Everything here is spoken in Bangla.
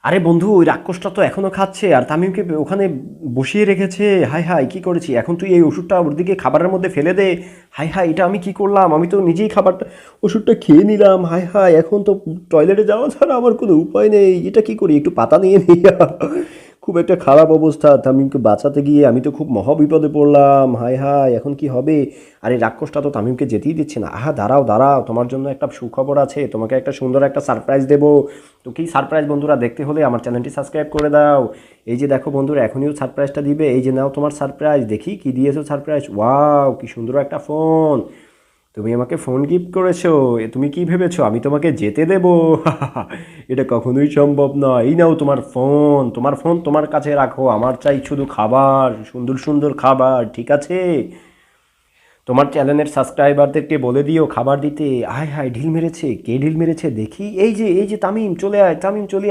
আরে বন্ধু, ওই রাক্ষসটা তো এখনো খাচ্ছে আর তামিমকে ওখানে বসিয়ে রেখেছে। হাই হাই, কি করেছি এখন? তুই এই ওষুধটা ওর দিকে খাবারের মধ্যে ফেলে দে। হাই হাই, এটা আমি কি করলাম? আমি তো নিজেই খাবারটা ওষুধটা খেয়ে নিলাম। হাই হাই, এখন তো টয়লেটে যাওয়া ছাড়া আমার কোনো উপায় নেই। এটা কি করি? একটু পাতা নিয়ে নিই। খুব একটা খারাপ অবস্থা, তামিমকে বাঁচাতে গিয়ে আমি তো খুব মহা বিপদে পড়লাম। হাই হাই, এখন কি হবে? আরে রাক্ষসটা তো তামিমকে যেতেই দিচ্ছে না। আহা, দাঁড়াও দাঁড়াও, তোমার জন্য একটা সুখবর আছে। তোমাকে একটা সুন্দর একটা সারপ্রাইজ দেবো। তো কি সারপ্রাইজ বন্ধুরা? দেখতে হলে আমার চ্যানেলটি সাবস্ক্রাইব করে দাও। এই যে দেখো বন্ধুরা, এখনই সারপ্রাইজটা দিবে। এই যে নাও তোমার সারপ্রাইজ। দেখি কি দিয়েছো সারপ্রাইজ। ওয়াও, কি সুন্দর একটা ফোন! তুমি আমাকে ফোন গিফট করেছো। তুমি কি ভেবেছো আমি তোমাকে যেতে দেবো? এটা কখনোই সম্ভব নয়। এই নাও তোমার ফোন। তোমার ফোন তোমার কাছে রাখো। আমার চাই শুধু খাবার, সুন্দর সুন্দর খাবার, ঠিক আছে? তোমার চ্যানেলের সাবস্ক্রাইবারদেরকে বলে দিও খাবার দিতে। হায় হায়, ঢিল মেরেছে। কে ঢিল মেরেছে দেখি? এই যে তামিম, চলে আয় তামিম, চলে আয়।